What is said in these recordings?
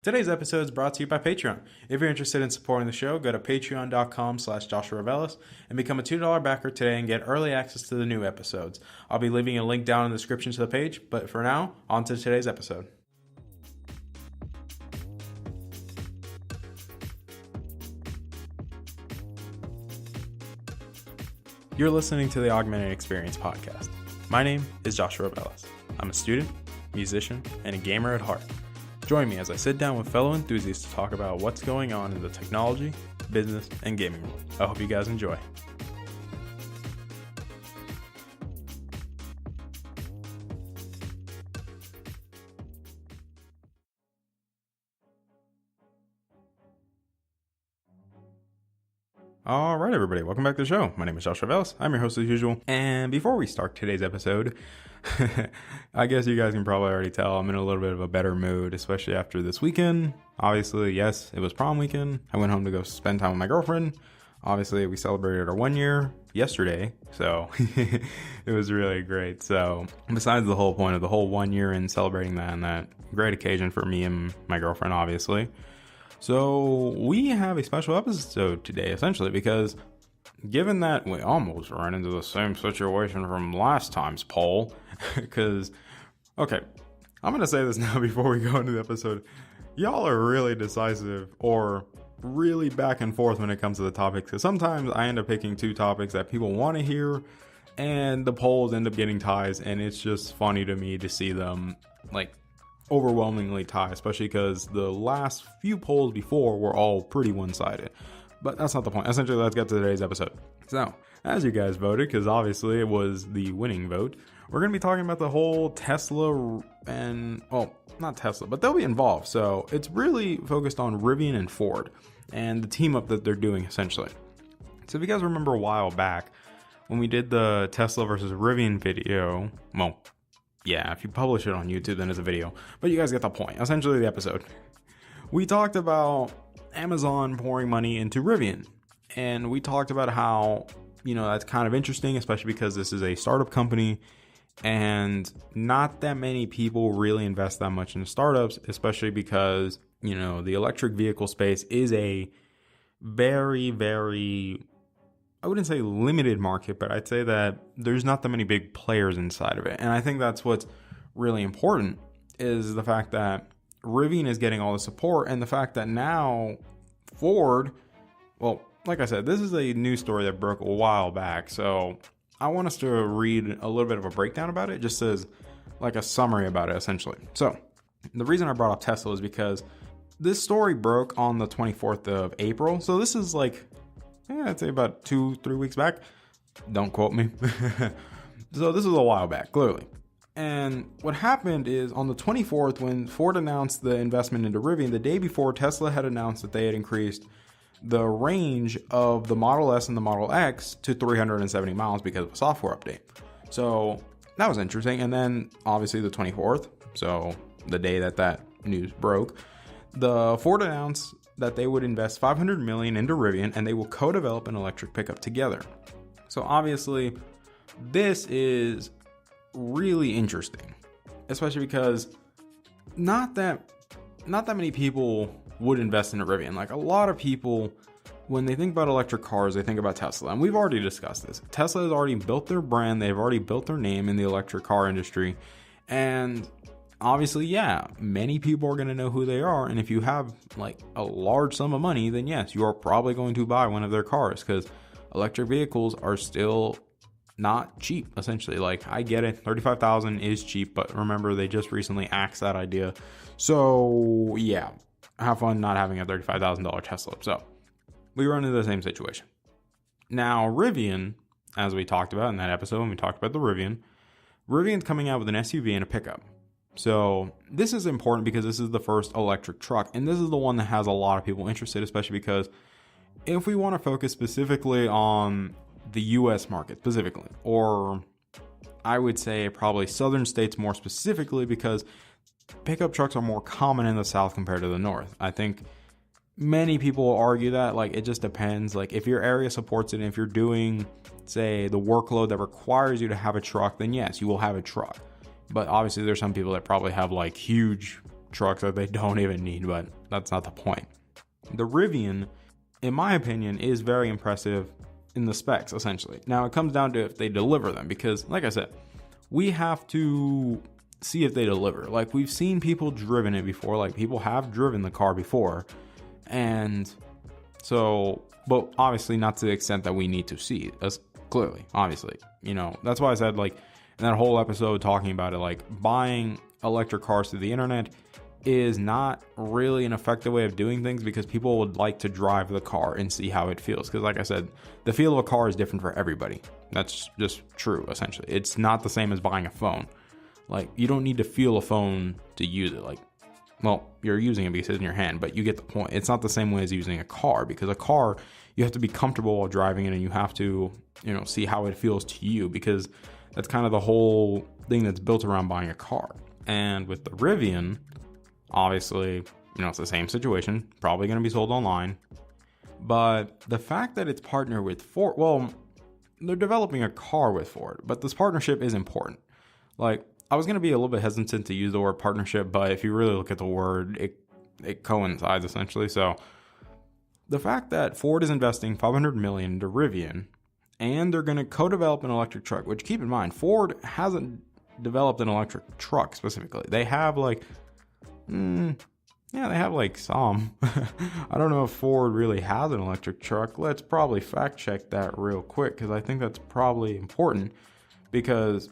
Today's episode is brought to you by Patreon. If you're interested in supporting the show, go to patreon.com/JoshuaRevelis and become a $2 backer today and get early access to the new episodes. I'll be leaving a link down in the description to the page, but for now, on to today's episode. You're listening to the Augmented Experience podcast. My name is Joshua Revelis. I'm a student, musician, and a gamer at heart. Join me as I sit down with fellow enthusiasts to talk about what's going on in the technology, business, and gaming world. I hope you guys enjoy. Alright everybody, welcome back to the show. My name is Joshua Revelis. I'm your host as usual. And before we start today's episode, I guess you guys can probably already tell I'm in a little bit of a better mood, especially after this weekend. Obviously, yes, it was prom weekend. I went home to go spend time with my girlfriend. Obviously, we celebrated our 1 year yesterday, so it was really great. So besides the whole point of the whole 1 year and celebrating that and that great occasion for me and my girlfriend, obviously. So we have a special episode today, essentially, because given that we almost ran into the same situation from last time's poll, because, okay, I'm going to say this now before we go into the episode. Y'all are really decisive or really back and forth when it comes to the topics, because sometimes I end up picking two topics that people want to hear, and the polls end up getting ties, and it's just funny to me to see them, like, overwhelmingly tie, especially because the last few polls before were all pretty one-sided. But that's not the point. Essentially, let's get to today's episode. So, as you guys voted, because obviously it was the winning vote, we're going to be talking about the whole Tesla and, well, not Tesla, but they'll be involved. So, it's really focused on Rivian and Ford and the team up that they're doing, essentially. So, if you guys remember a while back, when we did the Tesla versus Rivian video, well, yeah, if you publish it on YouTube, then it's a video. But you guys get the point. Essentially, the episode. We talked about Amazon pouring money into Rivian. And we talked about how, that's kind of interesting, especially because this is a startup company. And not that many people really invest that much in startups, especially because, the electric vehicle space is a very, very, I wouldn't say limited market, but I'd say that there's not that many big players inside of it. And I think that's what's really important is the fact that Rivian is getting all the support and the fact that now Ford, well, like I said, this is a news story that broke a while back. So I want us to read a little bit of a breakdown about it, just as like a summary about it, essentially. So the reason I brought up Tesla is because this story broke on the 24th of April. So this is like, I'd say about 2-3 weeks back. Don't quote me. So this was a while back, clearly. And what happened is on the 24th, when Ford announced the investment into Rivian, the day before, Tesla had announced that they had increased the range of the Model S and the Model X to 370 miles because of a software update. So that was interesting. And then obviously the 24th, so the day that news broke, the Ford announced that they would invest $500 million into Rivian and they will co-develop an electric pickup together. So obviously, this is really interesting, especially because not that many people would invest in a Rivian. Like a lot of people, when they think about electric cars, they think about Tesla, and we've already discussed this. Tesla has already built their brand; they've already built their name in the electric car industry, and obviously, yeah, many people are going to know who they are. And if you have like a large sum of money, then yes, you are probably going to buy one of their cars because electric vehicles are still not cheap, essentially. Like, I get it, $35,000 is cheap, but remember, they just recently axed that idea. So yeah, have fun not having a $35,000 Tesla. So we run into the same situation. Now, Rivian, as we talked about in that episode when we talked about the Rivian's coming out with an SUV and a pickup. So this is important because this is the first electric truck, and this is the one that has a lot of people interested, especially because if we want to focus specifically on the US market specifically, or I would say probably southern states more specifically, because pickup trucks are more common in the South compared to the North. I think many people will argue that, like, it just depends. Like, if your area supports it, and if you're doing, say, the workload that requires you to have a truck, then yes, you will have a truck. But obviously there's some people that probably have like huge trucks that they don't even need, but that's not the point. The Rivian, in my opinion, is very impressive in the specs, essentially. Now, it comes down to if they deliver them, because, like I said, we have to see if they deliver. Like, we've seen people driven it before, like, people have driven the car before, and so, but obviously not to the extent that we need to see it, as clearly, obviously. You know, that's why I said, like, in that whole episode talking about it, like, buying electric cars through the internet is not really an effective way of doing things, because people would like to drive the car and see how it feels. Because like I said, the feel of a car is different for everybody. That's just true, essentially. It's not the same as buying a phone. Like, you don't need to feel a phone to use it. Like, well, you're using it because it's in your hand, but you get the point. It's not the same way as using a car, because a car, you have to be comfortable while driving it, and you have to, you know, see how it feels to you, because that's kind of the whole thing that's built around buying a car. And with the Rivian, obviously, you know, it's the same situation, probably going to be sold online. But the fact that it's partnered with Ford, well, they're developing a car with Ford, but this partnership is important. Like, I was going to be a little bit hesitant to use the word partnership, but if you really look at the word, it coincides, essentially. So the fact that Ford is investing $500 million into Rivian, and they're going to co-develop an electric truck, which, keep in mind, Ford hasn't developed an electric truck specifically. They have like they have like some. I don't know if Ford really has an electric truck. Let's probably fact check that real quick, because I think that's probably important, because,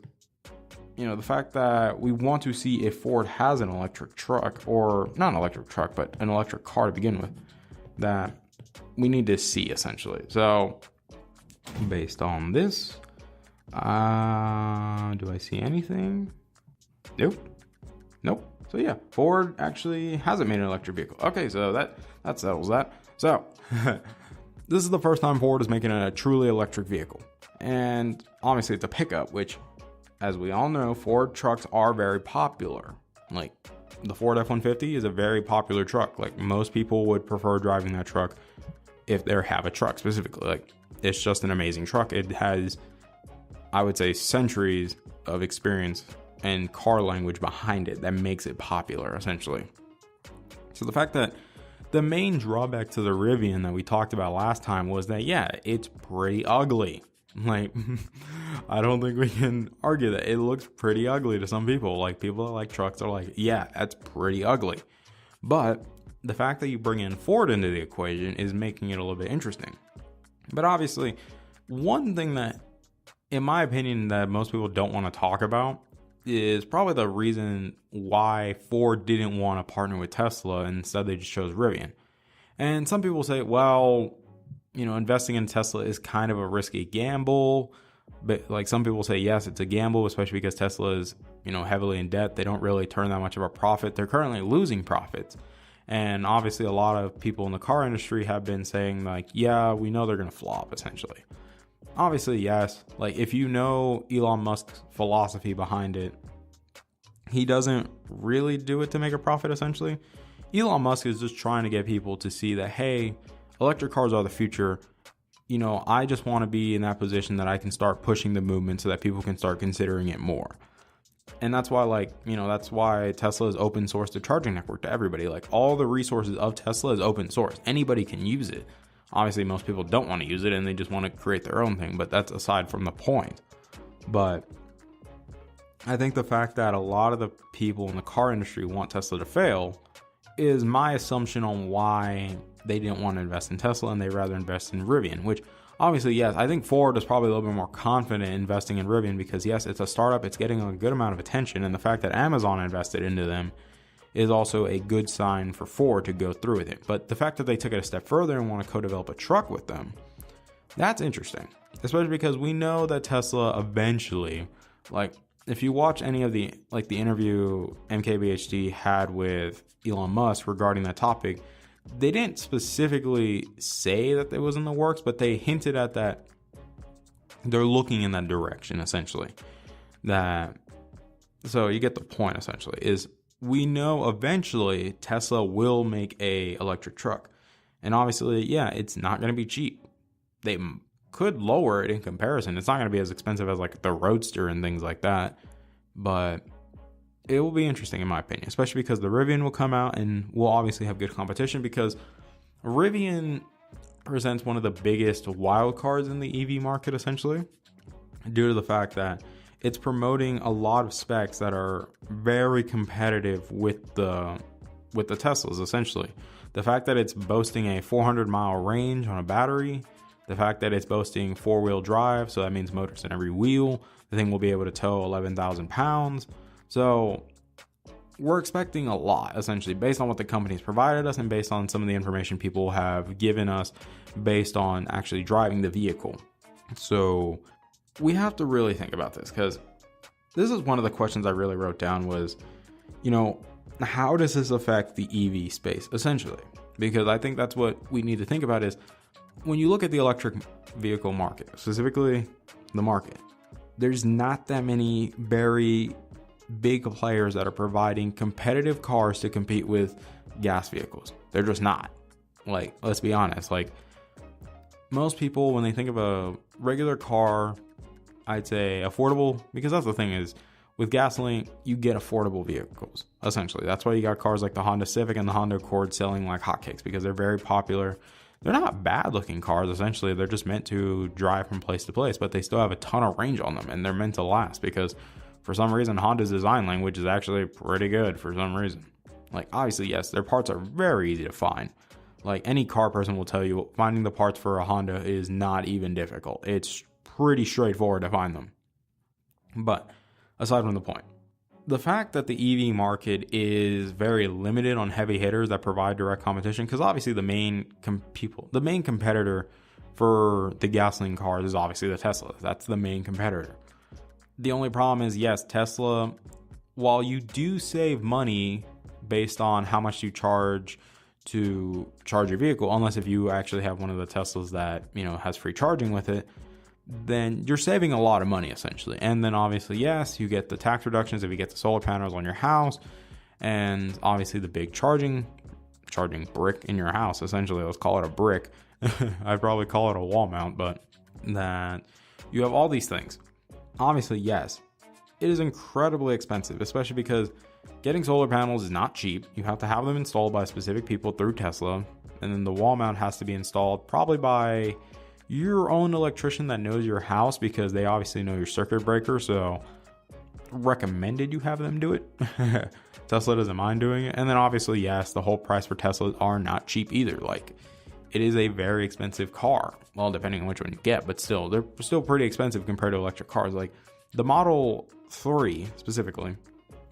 you know, the fact that we want to see if Ford has an electric truck, or not an electric truck, but an electric car to begin with, that we need to see, essentially. So based on this, do I see anything? Nope. So yeah, Ford actually hasn't made an electric vehicle. Okay, so that settles that. So this is the first time Ford is making a truly electric vehicle. And obviously it's a pickup, which, as we all know, Ford trucks are very popular. Like, the Ford F-150 is a very popular truck. Like, most people would prefer driving that truck if they have a truck specifically. Like, it's just an amazing truck. It has, I would say, centuries of experience and car language behind it that makes it popular, essentially. So the fact that the main drawback to the Rivian that we talked about last time was that, yeah, it's pretty ugly. Like, I don't think we can argue that. It looks pretty ugly to some people. Like, people that like trucks are like, yeah, that's pretty ugly. But the fact that you bring in Ford into the equation is making it a little bit interesting. But obviously, one thing that, in my opinion, that most people don't want to talk about is probably the reason why Ford didn't want to partner with Tesla, and instead they just chose Rivian. And some people say, well, you know, investing in Tesla is kind of a risky gamble. But like, some people say, yes, it's a gamble, especially because Tesla is, you know, heavily in debt. They don't really turn that much of a profit. They're currently losing profits. And obviously a lot of people in the car industry have been saying, like, yeah, we know they're going to flop, essentially. Obviously, yes. Like, if you know Elon Musk's philosophy behind it, he doesn't really do it to make a profit, essentially. Elon Musk is just trying to get people to see that, hey, electric cars are the future. You know, I just want to be in that position that I can start pushing the movement so that people can start considering it more. And that's why, like, you know, that's why Tesla is open sourced the charging network to everybody. Like, all the resources of Tesla is open source. Anybody can use it. Obviously, most people don't want to use it and they just want to create their own thing, but that's aside from the point. But I think the fact that a lot of the people in the car industry want Tesla to fail is my assumption on why they didn't want to invest in Tesla and they rather invest in Rivian, which obviously, yes, I think Ford is probably a little bit more confident investing in Rivian because, yes, it's a startup, it's getting a good amount of attention, and the fact that Amazon invested into them is also a good sign for Ford to go through with it. But the fact that they took it a step further and want to co-develop a truck with them, that's interesting, especially because we know that Tesla eventually, like, if you watch any of the, like, the interview MKBHD had with Elon Musk regarding that topic, they didn't specifically say that it was in the works, but they hinted at that they're looking in that direction, essentially. So you get the point, essentially, is we know eventually Tesla will make a electric truck. And obviously, yeah, it's not going to be cheap. They could lower it in comparison. It's not going to be as expensive as, like, the Roadster and things like that. But it will be interesting in my opinion, especially because the Rivian will come out and will obviously have good competition, because Rivian presents one of the biggest wild cards in the EV market, essentially, due to the fact that it's promoting a lot of specs that are very competitive with the Teslas, essentially. The fact that it's boasting a 400-mile range on a battery, the fact that it's boasting 4-wheel drive, so that means motors in every wheel. The thing will be able to tow 11,000 pounds. So we're expecting a lot, essentially, based on what the company's provided us and based on some of the information people have given us based on actually driving the vehicle. So we have to really think about this, because this is one of the questions I really wrote down was, how does this affect the EV space, essentially? Because I think that's what we need to think about is, when you look at the electric vehicle market, specifically the market, there's not that many very big players that are providing competitive cars to compete with gas vehicles. They're just not. Like, let's be honest. Like, most people, when they think of a regular car, I'd say affordable, because that's the thing is, with gasoline, you get affordable vehicles, essentially. That's why you got cars like the Honda Civic and the Honda Accord selling like hotcakes, because they're very popular. They're not bad looking cars, essentially. They're just meant to drive from place to place, but they still have a ton of range on them, and they're meant to last, because for some reason, Honda's design language is actually pretty good for some reason. Like, obviously, yes, their parts are very easy to find. Like, any car person will tell you, finding the parts for a Honda is not even difficult. It's pretty straightforward to find them. But aside from the point, the fact that the EV market is very limited on heavy hitters that provide direct competition, because obviously the main competitor for the gasoline cars is obviously the Tesla. That's the main competitor. The only problem is, yes, Tesla, while you do save money based on how much you charge to charge your vehicle, unless if you actually have one of the Teslas that, has free charging with it, then you're saving a lot of money, essentially. And then obviously, yes, you get the tax reductions if you get the solar panels on your house, and obviously the big charging brick in your house, essentially. Let's call it a brick. I'd probably call it a wall mount, but that you have all these things. Obviously, yes, it is incredibly expensive, especially because getting solar panels is not cheap. You have to have them installed by specific people through Tesla, and then the wall mount has to be installed probably by your own electrician that knows your house, because they obviously know your circuit breaker, so recommended you have them do it. Tesla doesn't mind doing it. And then obviously, yes, the whole price for Teslas are not cheap either. Like, it is a very expensive car. Well, depending on which one you get, but still, they're still pretty expensive compared to electric cars. Like, the Model 3 specifically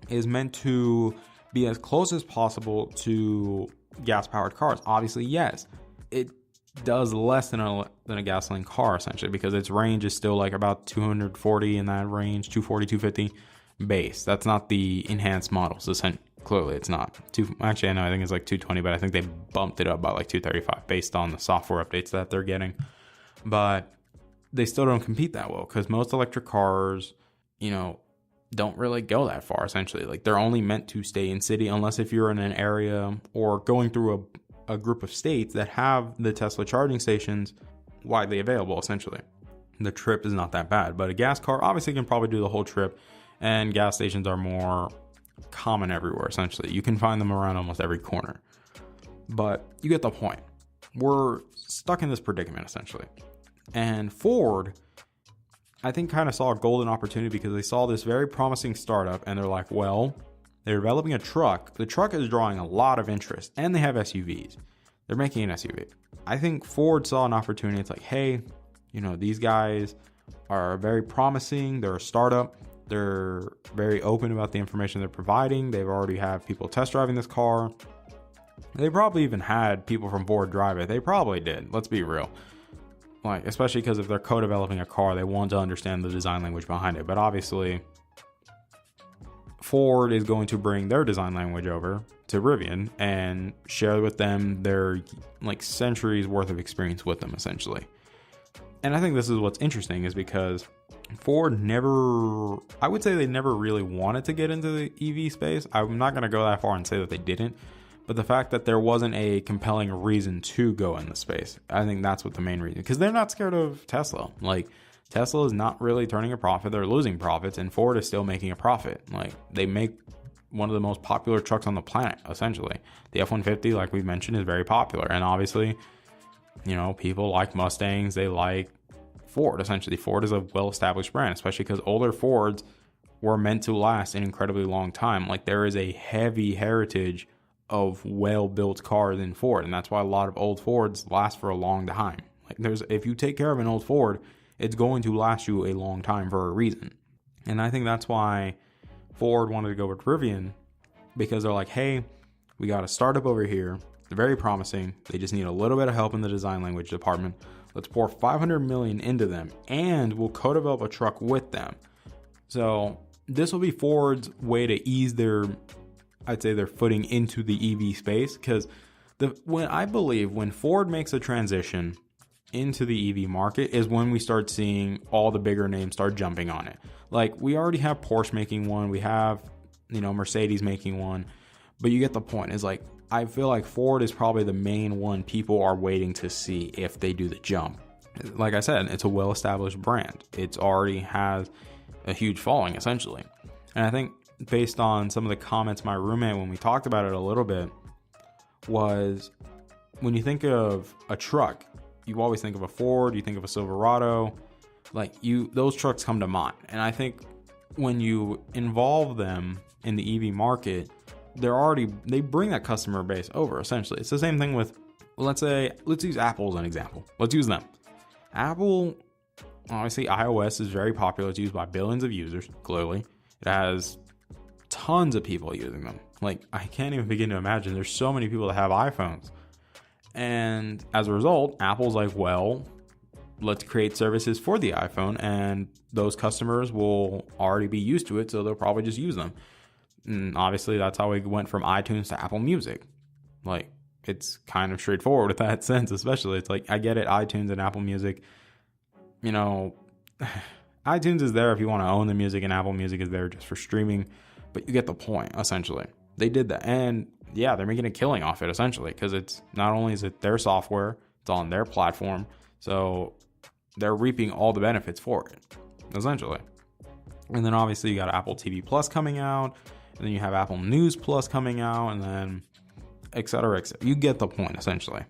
is meant to be as close as possible to gas-powered cars. Obviously, yes, it does less than a gasoline car, essentially, because its range is still like about 240 in that range, 240, 250 base. That's not the enhanced models. Clearly, it's not. Actually, I know, I think it's like 220, but I think they bumped it up by like 235 based on the software updates that they're getting. But they still don't compete that well, because most electric cars, don't really go that far, essentially. Like, they're only meant to stay in city, unless if you're in an area or going through a group of states that have the Tesla charging stations widely available, essentially. The trip is not that bad, but a gas car obviously can probably do the whole trip, and gas stations are more common everywhere, essentially. You can find them around almost every corner. But you get the point. We're stuck in this predicament, essentially. And Ford, I think, kind of saw a golden opportunity, because they saw this very promising startup, and they're like, well, they're developing a truck. The truck is drawing a lot of interest, and they have SUVs. They're making an SUV. I think Ford saw an opportunity. It's like, hey, these guys are very promising. They're a startup. They're very open about the information they're providing. They've already have people test driving this car. They probably even had people from Ford drive it. They probably did. Let's be real. Like, especially because if they're co-developing a car, they want to understand the design language behind it. But obviously, Ford is going to bring their design language over to Rivian and share with them their like centuries worth of experience with them, essentially. And I think this is what's interesting, is because Ford I would say they never really wanted to get into the EV space. I'm not going to go that far and say that they didn't, but the fact that there wasn't a compelling reason to go in the space, I think that's what the main reason, because they're not scared of Tesla. Like, Tesla is not really turning a profit. They're losing profits, and Ford is still making a profit. Like, they make one of the most popular trucks on the planet, essentially. The F-150, like we mentioned, is very popular. And obviously, people like Mustangs. They like Ford, essentially. Ford is a well-established brand, especially because older Fords were meant to last an incredibly long time. Like, there is a heavy heritage of well-built cars in Ford, and that's why a lot of old Fords last for a long time. Like, if you take care of an old Ford, it's going to last you a long time for a reason. And I think that's why Ford wanted to go with Rivian, because they're like, hey, we got a startup over here. They're very promising. They just need a little bit of help in the design language department. Let's pour $500 million into them, and we'll co-develop a truck with them. So this will be Ford's way to ease their footing into the EV space, because when Ford makes a transition into the EV market is when we start seeing all the bigger names start jumping on it. Like, we already have Porsche making one, we have Mercedes making one, but you get the point. Is like, I feel like Ford is probably the main one people are waiting to see if they do the jump. Like I said, it's a well-established brand. It already has a huge following, essentially. And I think based on some of the comments my roommate, when we talked about it a little bit, was when you think of a truck, you always think of a Ford, you think of a Silverado, those trucks come to mind. And I think when you involve them in the EV market, they bring that customer base over, essentially. It's the same thing with, let's use Apple as an example. Let's use them. Apple, obviously iOS is very popular. It's used by billions of users, clearly. It has tons of people using them. Like, I can't even begin to imagine. There's so many people that have iPhones. And as a result, Apple's like, well, let's create services for the iPhone, and those customers will already be used to it, so they'll probably just use them. And obviously, that's how we went from iTunes to Apple Music. Like, it's kind of straightforward in that sense, especially. It's like, I get it, iTunes and Apple Music, iTunes is there if you want to own the music, and Apple Music is there just for streaming, but you get the point, essentially. They did that, and yeah, they're making a killing off it, essentially, because it's not only is it their software, it's on their platform, so they're reaping all the benefits for it, essentially. And then obviously you got Apple TV Plus coming out, and then you have Apple News Plus coming out, and then et cetera, et cetera. You get the point, essentially.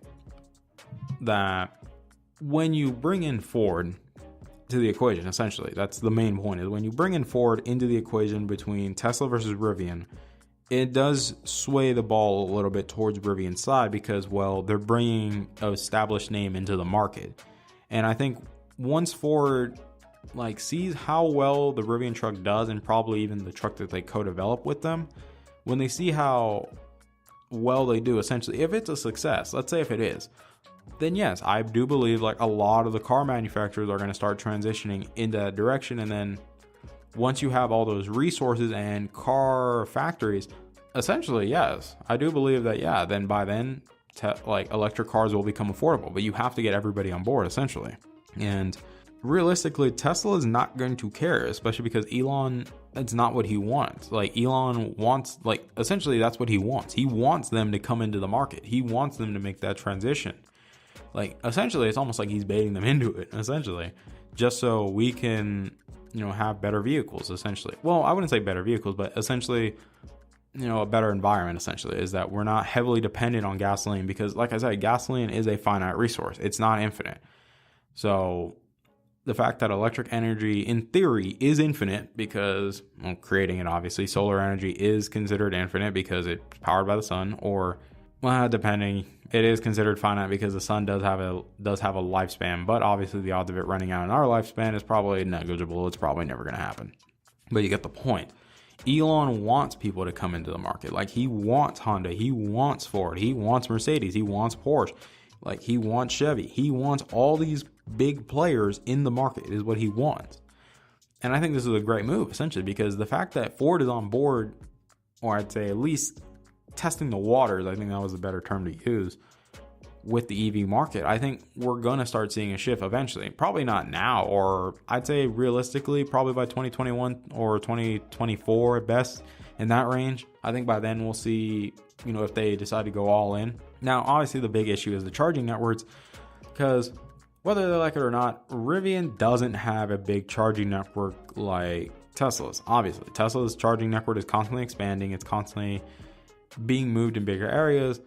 That when you bring in Ford to the equation, essentially, that's the main point, is when you bring in Ford into the equation between Tesla versus Rivian, it does sway the ball a little bit towards Rivian's side, because, well, they're bringing an established name into the market. And I think once Ford sees how well the Rivian truck does, and probably even the truck that they co-develop with them, when they see how well they do, essentially, if it's a success, let's say if it is, then yes, I do believe a lot of the car manufacturers are going to start transitioning in that direction. And then once you have all those resources and car factories, essentially, yes, I do believe that, yeah, then by then, electric cars will become affordable, but you have to get everybody on board, essentially. And realistically, Tesla is not going to care, especially because Elon, it's not what he wants. Elon wants, essentially that's what he wants. He wants them to come into the market. He wants them to make that transition. Essentially, it's almost like he's baiting them into it, essentially, just so we can, have better vehicles, essentially. Well, I wouldn't say better vehicles, but essentially, a better environment, essentially, is that we're not heavily dependent on gasoline, because, like I said, gasoline is a finite resource. It's not infinite. So the fact that electric energy, in theory, is infinite, because, well, creating it, obviously, solar energy is considered infinite because it's powered by the sun, or, well, depending, it is considered finite because the sun does have a lifespan, but obviously the odds of it running out in our lifespan is probably negligible. It's probably never going to happen. But you get the point. Elon wants people to come into the market. He wants Honda, he wants Ford, he wants Mercedes, he wants Porsche, he wants Chevy. He wants all these big players in the market is what he wants. And I think this is a great move, essentially, because the fact that Ford is on board, or I'd say at least testing the waters, I think that was a better term to use, with the EV market, I think we're going to start seeing a shift eventually. Probably not now, or I'd say realistically, probably by 2021 or 2024 at best, in that range. I think by then we'll see, if they decide to go all in. Now, obviously the big issue is the charging networks, because whether they like it or not, Rivian doesn't have a big charging network like Tesla's, obviously. Tesla's charging network is constantly expanding. It's constantly being moved in bigger areas.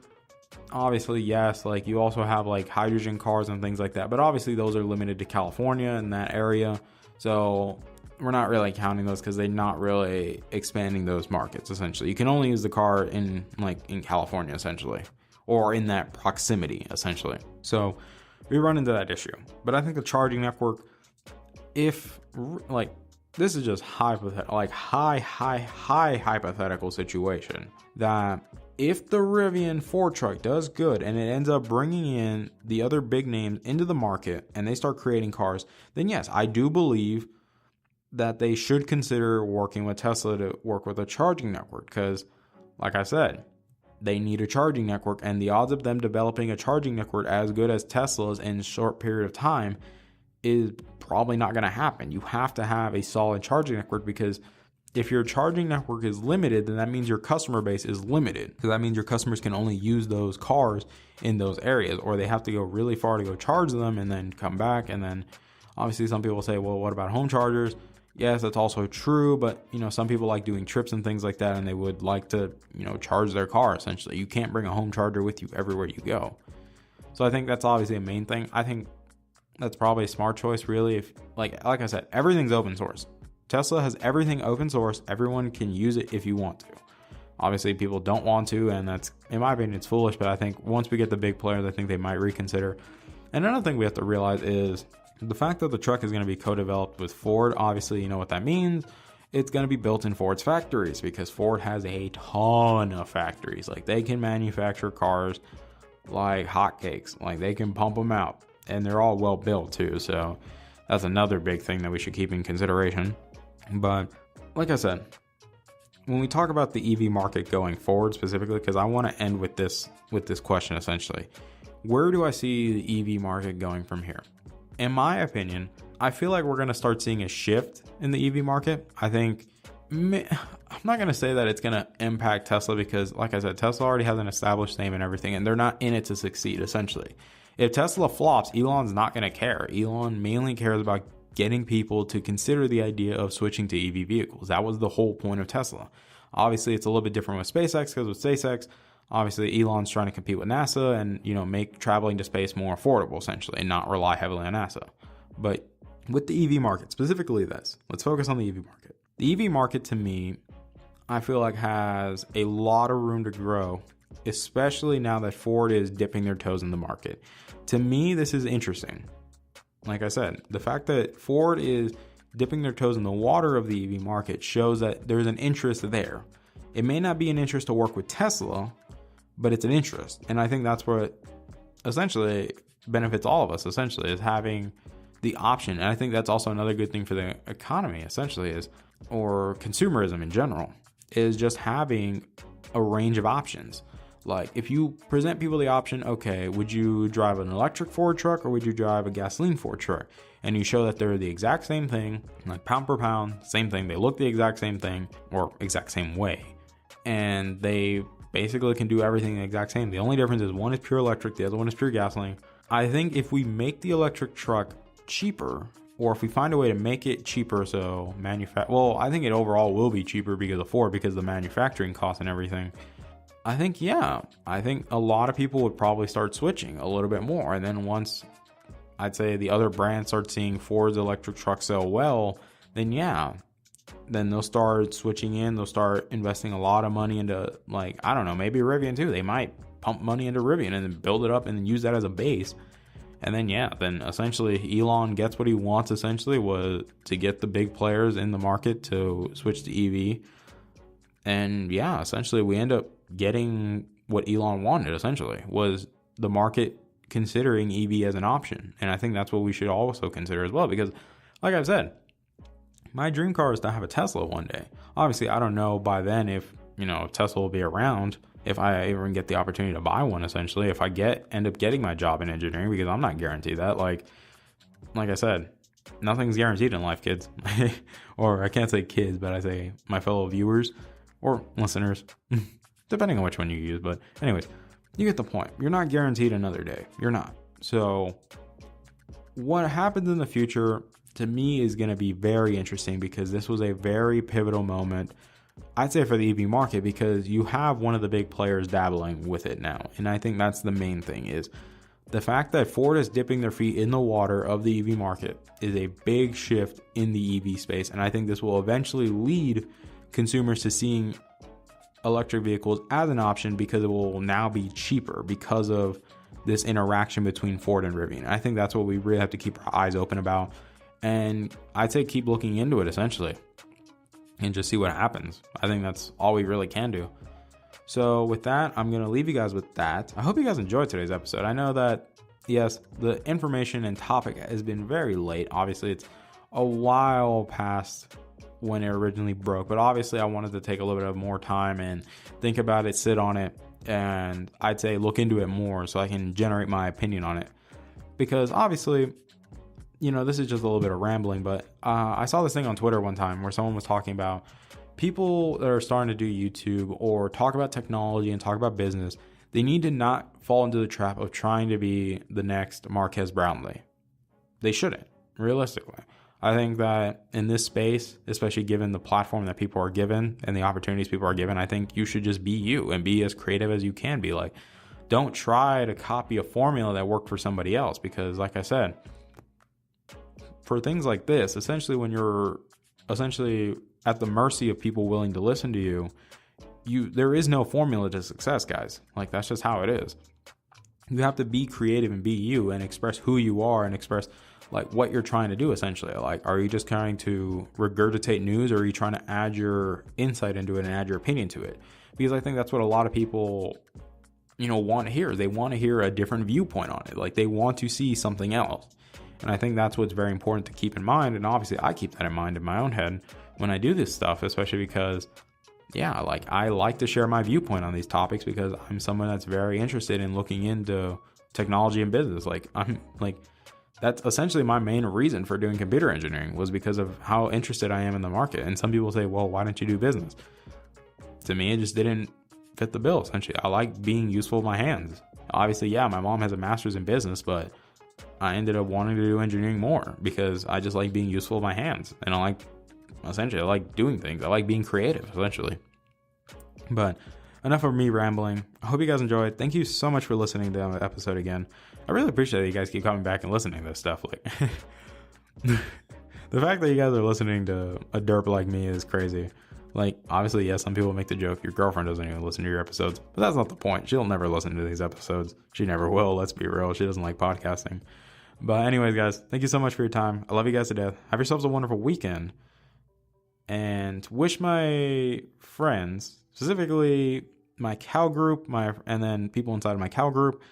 Obviously, yes, like you also have like hydrogen cars and things like that. But obviously those are limited to California and that area. So we're not really counting those because they're not really expanding those markets, essentially. You can only use the car in California, essentially, or in that proximity, essentially. So we run into that issue. But I think the charging network, if like, this is just high hypothetical situation, that if the Rivian Ford truck does good and it ends up bringing in the other big names into the market and they start creating cars, then yes, I do believe that they should consider working with Tesla to work with a charging network, because like I said, they need a charging network, and the odds of them developing a charging network as good as Tesla's in a short period of time is probably not going to happen. You have to have a solid charging network, because if your charging network is limited, then that means your customer base is limited, because that means your customers can only use those cars in those areas, or they have to go really far to go charge them and then come back. And then obviously some people say, well, what about home chargers? Yes, that's also true, but some people like doing trips and things like that, and they would like to, charge their car, essentially. You can't bring a home charger with you everywhere you go. So I think that's obviously a main thing. I think that's probably a smart choice, really. If like I said, everything's open source. Tesla has everything open source. Everyone can use it if you want to. Obviously, people don't want to, and that's, in my opinion, it's foolish, but I think once we get the big players, I think they might reconsider. And another thing we have to realize is the fact that the truck is going to be co-developed with Ford. Obviously, you know what that means. It's going to be built in Ford's factories, because Ford has a ton of factories. Like, they can manufacture cars like hotcakes. Like, they can pump them out, and they're all well built too. So that's another big thing that we should keep in consideration. But like I said, when we talk about the EV market going forward specifically, because I want to end with this question, essentially, where do I see the EV market going from here? In my opinion, I feel like we're going to start seeing a shift in the EV market. I think, I'm not going to say that it's going to impact Tesla, because like I said, Tesla already has an established name and everything, and they're not in it to succeed, essentially. If Tesla flops, Elon's not going to care. Elon mainly cares about getting people to consider the idea of switching to EV vehicles. That was the whole point of Tesla. Obviously, it's a little bit different with SpaceX, because with SpaceX, obviously Elon's trying to compete with NASA and, make traveling to space more affordable, essentially, and not rely heavily on NASA. But with the EV market, specifically let's focus on the EV market. The EV market, to me, I feel like has a lot of room to grow, especially now that Ford is dipping their toes in the market. To me, this is interesting. Like I said, the fact that Ford is dipping their toes in the water of the EV market shows that there's an interest there. It may not be an interest to work with Tesla, but it's an interest. And I think that's what essentially benefits all of us, essentially, is having the option. And I think that's also another good thing for the economy, essentially, or consumerism in general, is just having a range of options. Like, if you present people the option, okay, would you drive an electric Ford truck or would you drive a gasoline Ford truck? And you show that they're the exact same thing, like pound per pound, same thing. They look the exact same thing, or exact same way. And they basically can do everything the exact same. The only difference is one is pure electric, the other one is pure gasoline. I think if we make the electric truck cheaper, or if we find a way to make it cheaper, so I think it overall will be cheaper because of Ford, because of the manufacturing costs and everything. I think a lot of people would probably start switching a little bit more. And then once, I'd say, the other brands start seeing Ford's electric truck sell well, then they'll start switching in. They'll start investing a lot of money into, like, I don't know, maybe Rivian too. They might pump money into Rivian and then build it up and then use that as a base. And then, then essentially Elon gets what he wants, essentially, was to get the big players in the market to switch to EV. And essentially we end up getting what Elon wanted, essentially, was the market considering EV as an option. And I think that's what we should also consider as well, because like I've said, my dream car is to have a Tesla one day. Obviously, I don't know by then if Tesla will be around, if I even get the opportunity to buy one, essentially, if I end up getting my job in engineering, because I'm not guaranteed that. Like I said, nothing's guaranteed in life, kids. Or I can't say kids, but I say my fellow viewers or listeners, depending on which one you use. But anyways, you get the point. You're not guaranteed another day. You're not. So what happens in the future, to me is going to be very interesting because this was a very pivotal moment, I'd say, for the EV market, because you have one of the big players dabbling with it now. And I think that's the main thing, is the fact that Ford is dipping their feet in the water of the EV market is a big shift in the EV space. And I think this will eventually lead consumers to seeing electric vehicles as an option because it will now be cheaper because of this interaction between Ford and Rivian. I think that's what we really have to keep our eyes open about. And I'd say keep looking into it, essentially, and just see what happens. I think that's all we really can do. So with that, I'm going to leave you guys with that. I hope you guys enjoyed today's episode. I know that, yes, the information and topic has been very late. Obviously, it's a while past when it originally broke, but obviously I wanted to take a little bit of more time and think about it, sit on it, and I'd say look into it more so I can generate my opinion on it. Because obviously, you know, this is just a little bit of rambling, but I saw this thing on Twitter one time where someone was talking about people that are starting to do YouTube or talk about technology and talk about business. They need to not fall into the trap of trying to be the next Marquez Brownlee. They shouldn't, realistically. I think that in this space, especially given the platform that people are given and the opportunities people are given, I think you should just be you and be as creative as you can be. Like, don't try to copy a formula that worked for somebody else, because like I said, for things like this, essentially when you're essentially at the mercy of people willing to listen to you, there is no formula to success, guys. Like, that's just how it is. You have to be creative and be you and express who you are and express like what you're trying to do, essentially. Like, are you just trying to regurgitate news, or are you trying to add your insight into it and add your opinion to it? Because I think that's what a lot of people, you know, want to hear. They want to hear a different viewpoint on it. Like, they want to see something else. And I think that's what's very important to keep in mind. And obviously I keep that in mind in my own head when I do this stuff, especially because, yeah, like, I like to share my viewpoint on these topics because I'm someone that's very interested in looking into technology and business. That's essentially my main reason for doing computer engineering, was because of how interested I am in the market. And some people say, well, why don't you do business? To me, it just didn't fit the bill, essentially. I like being useful with my hands. Obviously, yeah, my mom has a master's in business, but I ended up wanting to do engineering more because I just like being useful with my hands. And I like doing things. I like being creative, essentially. But enough of me rambling. I hope you guys enjoyed. Thank you so much for listening to the episode again. I really appreciate that you guys keep coming back and listening to this stuff. Like, the fact that you guys are listening to a derp like me is crazy. Like, obviously, yes, some people make the joke, your girlfriend doesn't even listen to your episodes, but that's not the point. She'll never listen to these episodes. She never will. Let's be real. She doesn't like podcasting. But anyways, guys, thank you so much for your time. I love you guys to death. Have yourselves a wonderful weekend. And wish my friends, specifically my Cal group, and then people inside of my Cal group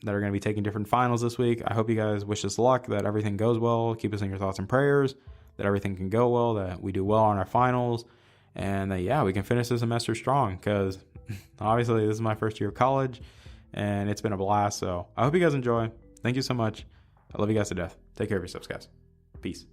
that are going to be taking different finals this week. I hope you guys wish us luck, that everything goes well. Keep us in your thoughts and prayers, that everything can go well, that we do well on our finals, and that, yeah, we can finish this semester strong, because obviously this is my first year of college, and it's been a blast. So I hope you guys enjoy. Thank you so much. I love you guys to death. Take care of yourselves, guys. Peace.